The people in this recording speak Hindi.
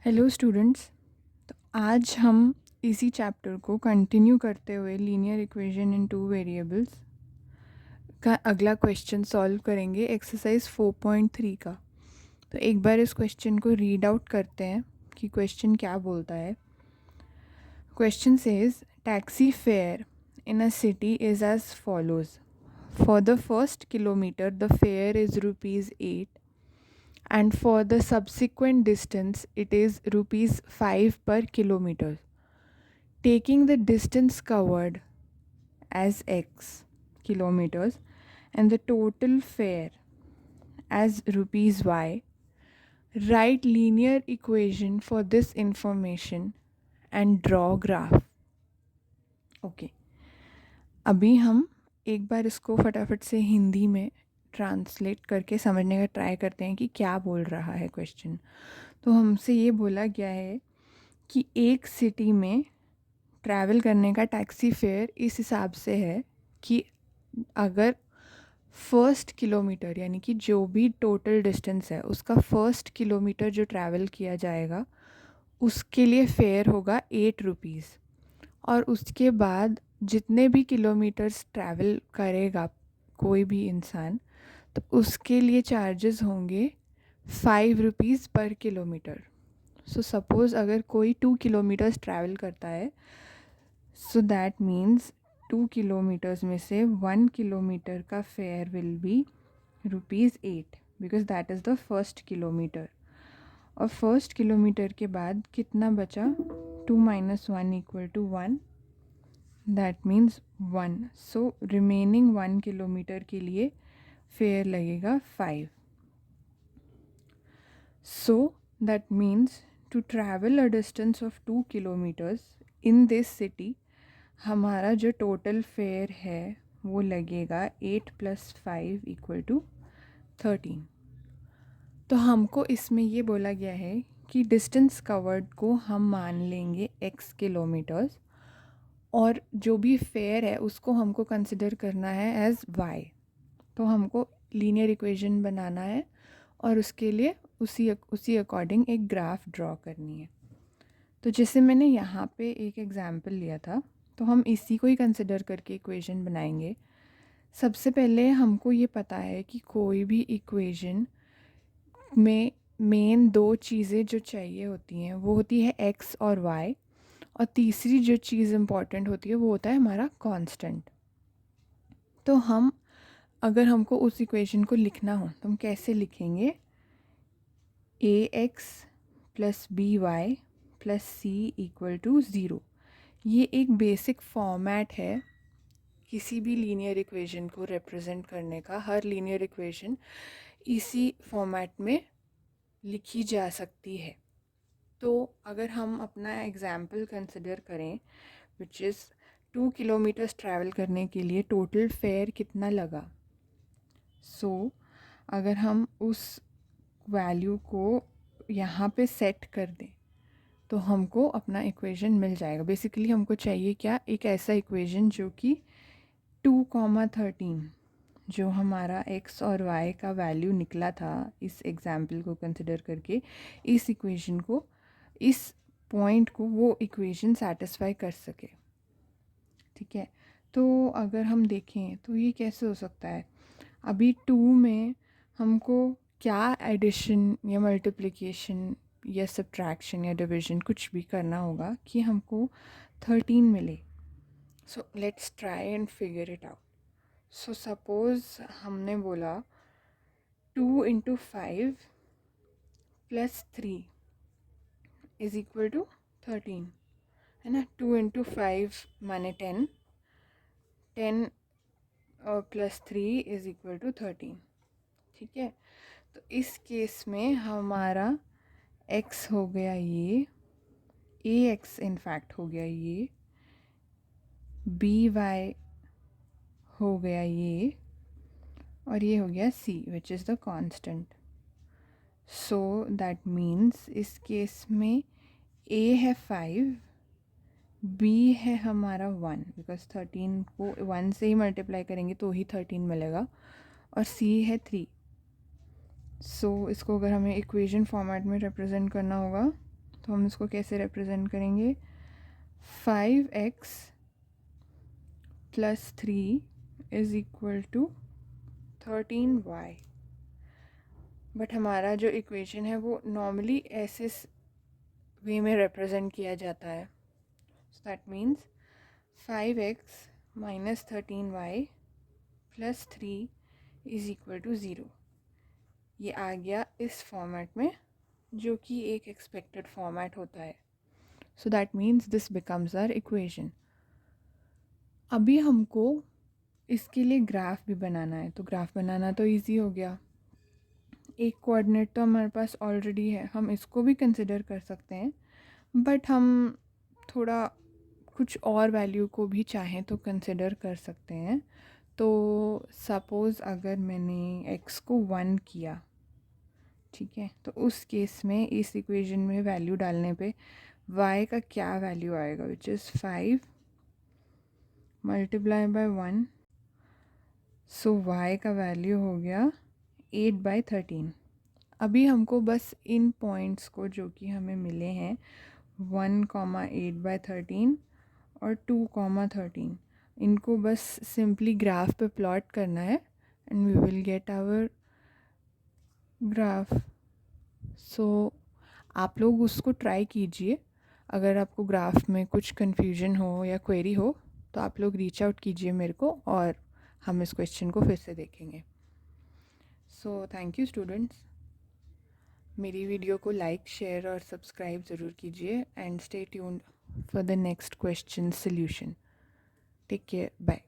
Hello students. तो आज हम इसी चैप्टर को कंटिन्यू करते हुए linear equation in two variables का अगला क्वेश्चन सॉल्व करेंगे, एक्सरसाइज 4.3 का। तो एक बार इस क्वेश्चन को रीड आउट करते हैं कि क्वेश्चन क्या बोलता है। Question says taxi fare in a city is as follows. For the first kilometre the fare is ₹8 and for the subsequent distance it is ₹5 per kilometer. Taking the distance covered as x kilometers and the total fare as ₹y, write linear equation for this information and draw graph. Okay, अभी हम एक बार इसको फटाफट से हिंदी में ट्रांसलेट करके समझने का ट्राई करते हैं कि क्या बोल रहा है क्वेश्चन। तो हमसे ये बोला गया है कि एक सिटी में ट्रैवल करने का टैक्सी फेयर इस हिसाब से है कि अगर फर्स्ट किलोमीटर यानी कि जो भी टोटल डिस्टेंस है उसका फर्स्ट किलोमीटर जो ट्रैवल किया जाएगा उसके लिए फेयर होगा ₹8, और उसके बाद जितने भी किलोमीटर्स ट्रैवल करेगा कोई भी इंसान तो उसके लिए चार्जेस होंगे ₹5 पर किलोमीटर। सो सपोज़ अगर कोई 2 किलोमीटर्स ट्रैवल करता है, सो दैट मीन्स 2 किलोमीटर्स में से 1 किलोमीटर का fair will be ₹8 because that is the first kilometre. और फर्स्ट किलोमीटर के बाद कितना बचा? 2 - 1 = 1, that means 1। So remaining 1 kilometre के लिए फेयर लगेगा 5। So that means to travel a distance of 2 kilometers in this city हमारा जो टोटल फेयर है वो लगेगा 8 + 5 = 13। तो हमको इसमें ये बोला गया है कि डिस्टेंस कवर्ड को हम मान लेंगे x किलोमीटर्स और जो भी फेयर है उसको हमको कंसिडर करना है एज y। तो हमको लीनियर इक्वेशन बनाना है और उसके लिए उसी अकॉर्डिंग एक ग्राफ ड्रॉ करनी है। तो जैसे मैंने यहाँ पे एक एग्जांपल लिया था तो हम इसी को ही कंसिडर करके इक्वेशन बनाएंगे। सबसे पहले हमको ये पता है कि कोई भी इक्वेशन में मेन 2 चीज़ें जो चाहिए होती हैं वो होती है x और y, और तीसरी जो चीज़ इम्पॉर्टेंट होती है वो होता है हमारा कांस्टेंट। तो हम अगर हमको उस इक्वेशन को लिखना हो तो हम कैसे लिखेंगे? ax + by + c = 0। ये एक बेसिक फॉर्मेट है किसी भी लीनियर इक्वेशन को रिप्रेजेंट करने का। हर लीनियर इक्वेशन इसी फॉर्मेट में लिखी जा सकती है। तो अगर हम अपना एग्जाम्पल कंसिडर करें विच इज़ 2 किलोमीटर्स ट्रैवल करने के लिए टोटल फेयर कितना लगा। सो अगर हम उस वैल्यू को यहाँ पे सेट कर दें तो हमको अपना इक्वेशन मिल जाएगा। बेसिकली हमको चाहिए क्या? एक ऐसा इक्वेशन जो कि 2, 13 जो हमारा x और y का वैल्यू निकला था इस एग्जाम्पल को कंसिडर करके, इस इक्वेशन को, इस पॉइंट को वो इक्वेशन सेटिस्फाई कर सके। ठीक है, तो अगर हम देखें तो ये कैसे हो सकता है? अभी 2 में हमको क्या एडिशन या मल्टीप्लिकेशन या सब्ट्रैक्शन या डिवीजन कुछ भी करना होगा कि हमको 13 मिले। So let's try and figure it out. So suppose हमने बोला 2 × 5 + 3 = 13, है ना। 2 × 5 माने 10, 10 + 3 = 13। ठीक है, तो इस केस में हमारा x हो गया ये, ax इनफैक्ट हो गया ये, by हो गया ये, और ये हो गया c which is the constant. So that means इस केस में a है 5, b है हमारा 1 बिकॉज 13 को 1 से ही मल्टीप्लाई करेंगे तो ही 13 मिलेगा, और c है 3। सो इसको अगर हमें इक्वेशन फॉर्मेट में रिप्रेजेंट करना होगा तो हम इसको कैसे रिप्रेजेंट करेंगे, 5x + 3 is equal to 13y। But हमारा जो इक्वेशन है वो नॉर्मली ऐसे वे में रिप्रेजेंट किया जाता है। So that means 5x - 13y + 3 is equal to 0। ये आ गया इस फॉर्मेट में, जो कि एक एक्सपेक्टेड फॉर्मेट होता है। So that means this becomes our equation. अभी हमको इसके लिए ग्राफ भी बनाना है, तो ग्राफ बनाना तो इजी हो गया। एक कोऑर्डिनेट तो हमारे पास ऑलरेडी है, हम इसको भी कंसिडर कर सकते हैं, बट हम थोड़ा कुछ और वैल्यू को भी चाहें तो कंसिडर कर सकते हैं। तो सपोज़ अगर मैंने x को 1 किया, ठीक है, तो उस केस में इस इक्वेशन में वैल्यू डालने पे y का क्या वैल्यू आएगा, विच इज़ 5 × 1। सो y का वैल्यू हो गया 8/13। अभी हमको बस इन पॉइंट्स को जो कि हमें मिले हैं 1, 8/13 और 2, 13, इनको बस सिंपली ग्राफ पे प्लॉट करना है and we will get our graph. So आप लोग उसको ट्राई कीजिए। अगर आपको ग्राफ में कुछ कन्फ्यूजन हो या क्वेरी हो तो आप लोग रीच आउट कीजिए मेरे को, और हम इस क्वेश्चन को फिर से देखेंगे। So thank you students. मेरी वीडियो को लाइक, शेयर और सब्सक्राइब ज़रूर कीजिए and stay tuned for the next question solution. Take care, bye.